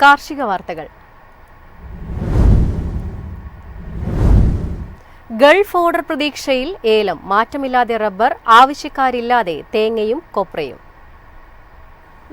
കാർഷിക വാർത്തകൾ. Gulf order പ്രതീക്ഷയിൽ ഏലം. മാറ്റമില്ലാതെ റബ്ബർ, ആവശ്യക്കാരില്ലാതെ തേങ്ങയും കൊപ്രയും.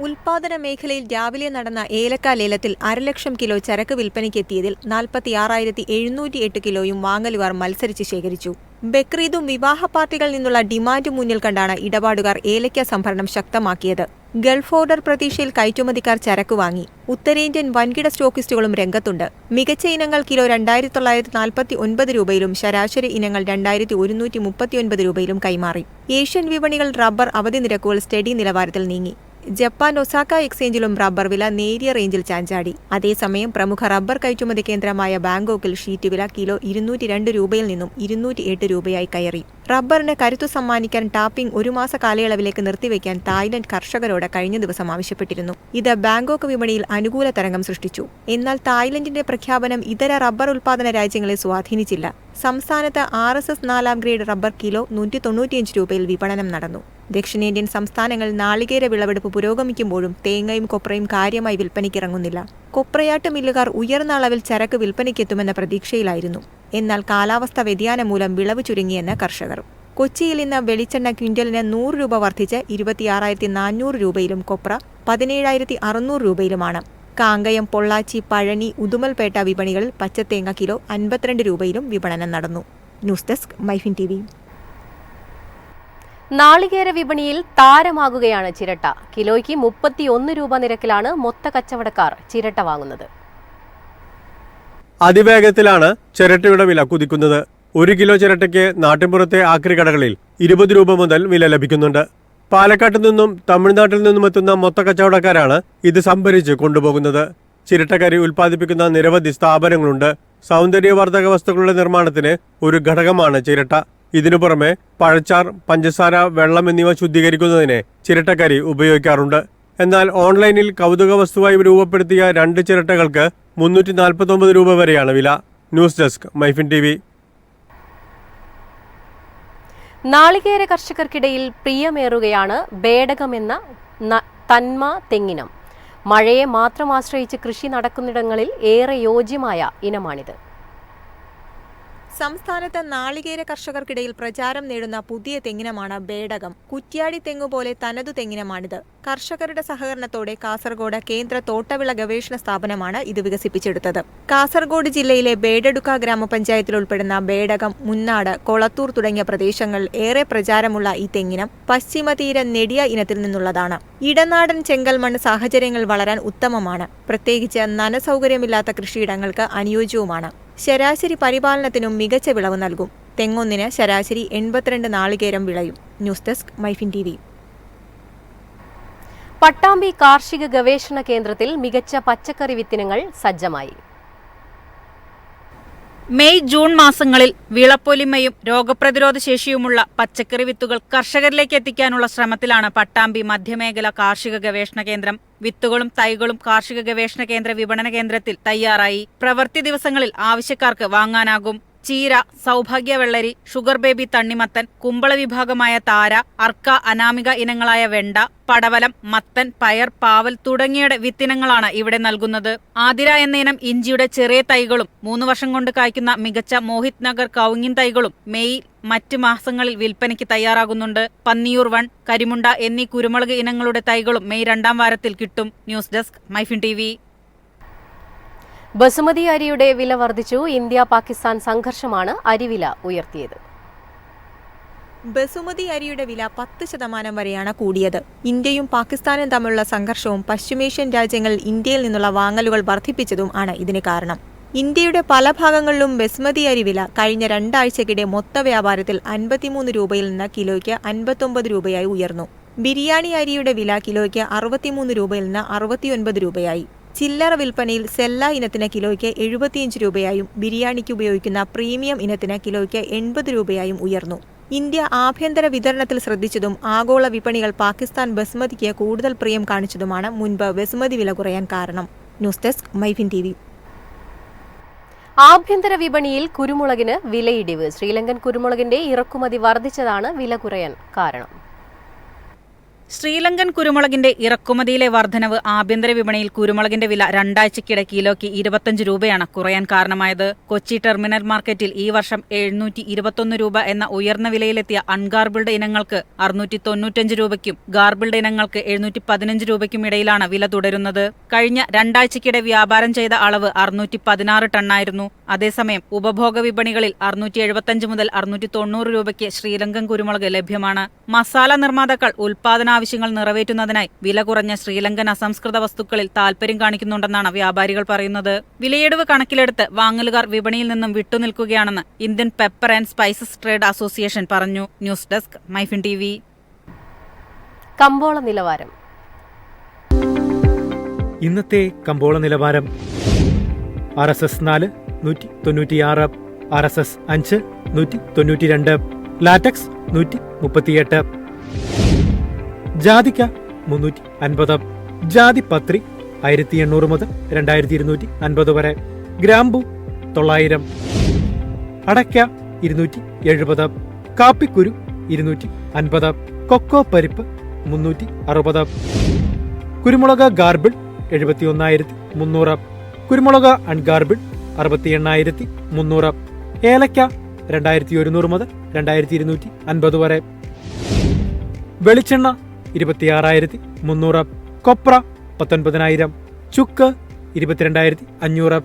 ഉൽപാദന മേഖലയിൽ രാവിലെ നടന്ന ഏലക്ക ലേലത്തിൽ 1,00,000 കിലോ ചരക്ക് വിൽപ്പനയ്ക്കെത്തിയതിൽ 46,708 കിലോയും വാങ്ങലുകാർ മത്സരിച്ച് ശേഖരിച്ചു. ബക്രീദും വിവാഹ പാർട്ടികളിൽ നിന്നുള്ള ഡിമാൻഡ് മുന്നിൽ കണ്ടാണ് ഇടപാടുകാർ ഏലക്ക സംഭരണം ശക്തമാക്കിയത്. ഗൾഫ് ഓർഡർ പ്രതീക്ഷയിൽ കയറ്റുമതിക്കാർ ചരക്ക് വാങ്ങി. ഉത്തരേന്ത്യൻ വൻകിട സ്റ്റോക്കിസ്റ്റുകളും രംഗത്തുണ്ട്. മികച്ച ഇനങ്ങൾ കിലോ 2,949 രൂപയിലും ശരാശരി ഇനങ്ങൾ 2,139 രൂപയിലും കൈമാറി. ഏഷ്യൻ വിപണികൾ റബ്ബർ അവധി നിരക്കുകൾ സ്റ്റഡി നിലവാരത്തിൽ നീങ്ങി. ജപ്പാൻ ഒസാക്ക എക്സ്ചേഞ്ചിലും റബ്ബർ വില നേരിയ റേഞ്ചിൽ ചാഞ്ചാടി. അതേസമയം പ്രമുഖ റബ്ബർ കയറ്റുമതി കേന്ദ്രമായ ബാങ്കോക്കിൽ ഷീറ്റ് വില കിലോ 202 രൂപയിൽ നിന്നും 208 രൂപയായി കയറി. റബ്ബറിന് കരുത്തു സമ്മാനിക്കാൻ ടാപ്പിംഗ് 1 മാസ കാലയളവിലേക്ക് നിർത്തിവെക്കാൻ തായ്ലൻഡ് കർഷകരോട് കഴിഞ്ഞ ദിവസം ആവശ്യപ്പെട്ടിരുന്നു. ഇത് ബാങ്കോക്ക് വിപണിയിൽ അനുകൂല തരംഗം സൃഷ്ടിച്ചു. എന്നാൽ തായ്ലൻഡിന്റെ പ്രഖ്യാപനം ഇതര റബ്ബർ ഉൽപാദന രാജ്യങ്ങളെ സ്വാധീനിച്ചില്ല. സംസ്ഥാനത്ത് RSS 4ാം ഗ്രേഡ് റബ്ബർ കിലോ 195 രൂപയിൽ വിപണനം നടന്നു. ദക്ഷിണേന്ത്യൻ സംസ്ഥാനങ്ങൾ നാളികേര വിളവെടുപ്പ് പുരോഗമിക്കുമ്പോഴും തേങ്ങയും കൊപ്രയും കാര്യമായി വിൽപ്പനയ്ക്കിറങ്ങുന്നില്ല. കൊപ്രയാട്ട് മില്ലുകാർ ഉയർന്ന അളവിൽ ചരക്ക് വിൽപ്പനയ്ക്കെത്തുമെന്ന പ്രതീക്ഷയിലായിരുന്നു. എന്നാൽ കാലാവസ്ഥാ വ്യതിയാനം മൂലം വിളവ് ചുരുങ്ങിയെന്ന് കർഷകർ. കൊച്ചിയിൽ ഇന്ന് വെളിച്ചെണ്ണ ക്വിന്റലിന് 100 രൂപ വർദ്ധിച്ച് 26,400 രൂപയിലും കൊപ്ര 17,600 രൂപയിലുമാണ്. കാങ്കയം, പൊള്ളാച്ചി, പഴനി, ഉദുമൽപേട്ട വിപണികളിൽ പച്ചത്തേങ്ങ കിലോ 52 രൂപയിലും വിപണനം നടന്നു. News desk Myfin TV. നാളികേര വിപണിയിൽ താരമാകുകയാണ് ചിരട്ട. കിലോയ്ക്ക് 31 രൂപ നിരക്കിലാണ് മൊത്ത കച്ചവടക്കാർ ചിരട്ട വാങ്ങുന്നത്. അതിവേഗത്തിലാണ് ചിരട്ടയുടെ വില കുതിക്കുന്നത്. 1 കിലോ ചിരട്ടയ്ക്ക് നാട്ടിൻപുറത്തെ ആക്രിക്കടകളിൽ 20 രൂപ മുതൽ വില ലഭിക്കുന്നുണ്ട്. പാലക്കാട്ട് നിന്നും തമിഴ്നാട്ടിൽ നിന്നും എത്തുന്ന മൊത്ത കച്ചവടക്കാരാണ് ഇത് സംഭരിച്ച് കൊണ്ടുപോകുന്നത്. ചിരട്ടക്കരി ഉൽപ്പാദിപ്പിക്കുന്ന നിരവധി സ്ഥാപനങ്ങളുണ്ട്. സൗന്ദര്യവർദ്ധക വസ്തുക്കളുടെ നിർമ്മാണത്തിന് ഒരു ഘടകമാണ് ചിരട്ട. ഇതിനു പുറമെ പഴച്ചാർ, പഞ്ചസാര, വെള്ളം എന്നിവ ശുദ്ധീകരിക്കുന്നതിന് ചിരട്ടക്കരി ഉപയോഗിക്കാറുണ്ട്. എന്നാൽ ഓൺലൈനിൽ കൗതുക വസ്തുവായി രൂപപ്പെടുത്തിയ 2 ചിരട്ടകൾക്ക് 349 രൂപ വരെയാണ് വില. News desk Myfin TV. നാളികേര കർഷകർക്കിടയിൽ പ്രിയമേറുകയാണ് ബേടകമെന്ന തന്മ തെങ്ങിനം. മഴയെ മാത്രം ആശ്രയിച്ച് കൃഷി നടക്കുന്നിടങ്ങളിൽ ഏറെ യോജ്യമായ ഇനമാണിത്. സംസ്ഥാനത്ത് നാളികേര കർഷകർക്കിടയിൽ പ്രചാരം നേടുന്ന പുതിയ തെങ്ങിനമാണ് ബേടകം. കുറ്റ്യാടി തെങ്ങുപോലെ തനതു തെങ്ങിനമാണിത്. കർഷകരുടെ സഹകരണത്തോടെ കാസർഗോഡ് കേന്ദ്ര തോട്ടവിള ഗവേഷണ സ്ഥാപനമാണ് ഇത് വികസിപ്പിച്ചെടുത്തത്. കാസർഗോഡ് ജില്ലയിലെ ബേഡടുക്ക ഗ്രാമപഞ്ചായത്തിൽ ഉൾപ്പെടുന്ന ബേടകം, മുന്നാട്, കൊളത്തൂർ തുടങ്ങിയ പ്രദേശങ്ങളിൽ ഏറെ പ്രചാരമുള്ള ഈ തെങ്ങിനം പശ്ചിമതീര നെടിയ ഇനത്തിൽ നിന്നുള്ളതാണ്. ഇടനാടൻ ചെങ്കൽ മണ്ണ് സാഹചര്യങ്ങൾ വളരാൻ ഉത്തമമാണ്. പ്രത്യേകിച്ച് നനസൗകര്യമില്ലാത്ത കൃഷിയിടങ്ങൾക്ക് അനുയോജ്യവുമാണ്. ശരാശരി പരിപാലനത്തിനും മികച്ച വിളവ് നൽകും. തെങ്ങൊന്നിന് ശരാശരി 82 നാളികേരം വിളയും. News desk Myfin TV. Pattambi കാർഷിക ഗവേഷണ കേന്ദ്രത്തിൽ മികച്ച പച്ചക്കറി വിത്തിനങ്ങൾ സജ്ജമായി. മെയ്, ജൂൺ മാസങ്ങളിൽ വിളപ്പൊലിമയും രോഗപ്രതിരോധ ശേഷിയുമുള്ള പച്ചക്കറി വിത്തുകൾ കർഷകരിലേക്ക് എത്തിക്കാനുള്ള ശ്രമത്തിലാണ് പട്ടാമ്പി മധ്യമേഖല കാർഷിക ഗവേഷണ കേന്ദ്രം. വിത്തുകളും തൈകളും കാർഷിക ഗവേഷണ കേന്ദ്ര വിപണന കേന്ദ്രത്തിൽ തയ്യാറായി. പ്രവൃത്തി ദിവസങ്ങളിൽ ആവശ്യക്കാർക്ക് വാങ്ങാനാകും. ചീര, സൗഭാഗ്യ വെള്ളരി, ഷുഗർ ബേബി തണ്ണിമത്തൻ, കുമ്പള വിഭാഗമായ താര, അർക്ക, അനാമിക ഇനങ്ങളായ വെണ്ട, പടവലം, മത്തൻ, പയർ, പാവൽ തുടങ്ങിയയുടെ വിത്തിനങ്ങളാണ് ഇവിടെ നൽകുന്നത്. ആതിര എന്ന ഇനം ഇഞ്ചിയുടെ ചെറിയ തൈകളും 3 വർഷം കൊണ്ട് കായ്ക്കുന്ന മികച്ച മോഹിത് നഗർ കൗങ്ങിൻ തൈകളും മെയ്, മറ്റ് മാസങ്ങളിൽ വിൽപ്പനയ്ക്ക് തയ്യാറാകുന്നുണ്ട്. പന്നിയൂർ 1, കരിമുണ്ട എന്നീ കുരുമുളക് ഇനങ്ങളുടെ തൈകളും മെയ് 2ാം വാരത്തിൽ കിട്ടും. News desk Myfin TV. Basmati അരിയുടെ വില വർദ്ധിച്ചു. ഇന്ത്യ പാകിസ്ഥാൻ സംഘർഷമാണ് അരിവില ഉയർത്തിയത്. ബസുമതി അരിയുടെ വില 10% വരെയാണ് കൂടിയത്. ഇന്ത്യയും പാകിസ്ഥാനും തമ്മിലുള്ള സംഘർഷവും പശ്ചിമേഷ്യൻ രാജ്യങ്ങളിൽ ഇന്ത്യയിൽ നിന്നുള്ള വാങ്ങലുകൾ വർദ്ധിപ്പിച്ചതും ആണ് ഇതിന് കാരണം. ഇന്ത്യയുടെ പല ഭാഗങ്ങളിലും ബസുമതി അരി വില കഴിഞ്ഞ 2 ആഴ്ചക്കിടെ മൊത്ത വ്യാപാരത്തിൽ 53 രൂപയിൽ നിന്ന് കിലോയ്ക്ക് 59 രൂപയായി ഉയർന്നു. ബിരിയാണി അരിയുടെ വില കിലോയ്ക്ക് 63 രൂപയിൽ നിന്ന് 69 രൂപയായി. ചില്ലറ വിൽപ്പനയിൽ സെല്ല ഇനത്തിന് കിലോയ്ക്ക് 75 രൂപയായും ബിരിയാണിക്ക് ഉപയോഗിക്കുന്ന പ്രീമിയം ഇനത്തിന് കിലോയ്ക്ക് 80 രൂപയായും ഉയർന്നു. ഇന്ത്യ ആഭ്യന്തര വിതരണത്തിൽ ശ്രദ്ധിച്ചതും ആഗോള വിപണികൾ പാകിസ്ഥാൻ ബസുമതിക്ക് കൂടുതൽ പ്രിയം കാണിച്ചതുമാണ് മുൻപ് ബസുമതി വില കുറയാൻ കാരണം. News desk Myfin TV. ആഭ്യന്തര വിപണിയിൽ കുരുമുളകിന് വിലയിടിവ്. ശ്രീലങ്കൻ കുരുമുളകിന്റെ ഇറക്കുമതി വർദ്ധിച്ചതാണ് വില കുറയാൻ കാരണം. ശ്രീലങ്കൻ കുരുമുളകിന്റെ ഇറക്കുമതിയിലെ വർധനവ് ആഭ്യന്തര വിപണിയിൽ കുരുമുളകിന്റെ വില രണ്ടാഴ്ചക്കിടെ കിലോയ്ക്ക് 25 രൂപയാണ് കുറയാൻ കാരണമായത്. കൊച്ചി ടെർമിനൽ മാർക്കറ്റിൽ ഈ വർഷം 721 രൂപ എന്ന ഉയർന്ന വിലയിലെത്തിയ അൺഗാർബിൾഡ് ഇനങ്ങൾക്ക് 695 രൂപയ്ക്കും ഗാർബിൾഡ് ഇനങ്ങൾക്ക് 715 രൂപയ്ക്കും ഇടയിലാണ് വില തുടരുന്നത്. കഴിഞ്ഞ രണ്ടാഴ്ചക്കിടെ വ്യാപാരം ചെയ്ത അളവ് 616 ടണ്ണായിരുന്നു. അതേസമയം ഉപഭോഗ വിപണികളിൽ 675 മുതൽ 690 രൂപയ്ക്ക് ശ്രീലങ്കൻ കുരുമുളക് ലഭ്യമാണ്. മസാല നിർമ്മാതാക്കൾ ഉൽപാദനാവശ്യങ്ങൾ നിറവേറ്റുന്നതിനായി വില കുറഞ്ഞ ശ്രീലങ്കൻ അസംസ്കൃത വസ്തുക്കളിൽ താൽപര്യം കാണിക്കുന്നുണ്ടെന്നാണ് വ്യാപാരികൾ പറയുന്നത്. വിലയിടിവ് കണക്കിലെടുത്ത് വാങ്ങലുകാർ വിപണിയിൽ നിന്നും വിട്ടുനിൽക്കുകയാണെന്ന് Indian pepper and spices trade association പറഞ്ഞു. News desk Myfin TV. കമ്പോള നിലവാരം. ഇന്നത്തെ കമ്പോള നിലവാരം: RSS 4 196, RSS 5 192, ലാറ്റക്സ് 138, ജാതിക്ക 350, ജാതിപത്രി 1800 മുതൽ 2250 വരെ, ഗ്രാമ്പു 900, അടയ്ക്ക 270, കാപ്പിക്കുരു 250, കൊക്കോ പരിപ്പ് 360, കുരുമുളക് ഗാർബിൾ 71,300, കുരുമുളക് അൺഗാർബിൾ 68,300, ഏലക്ക 2100 മുതൽ 2250 വരെ, വെളിച്ചെണ്ണ 26,300, കൊപ്ര 19,000, ചുക്ക് 22,500.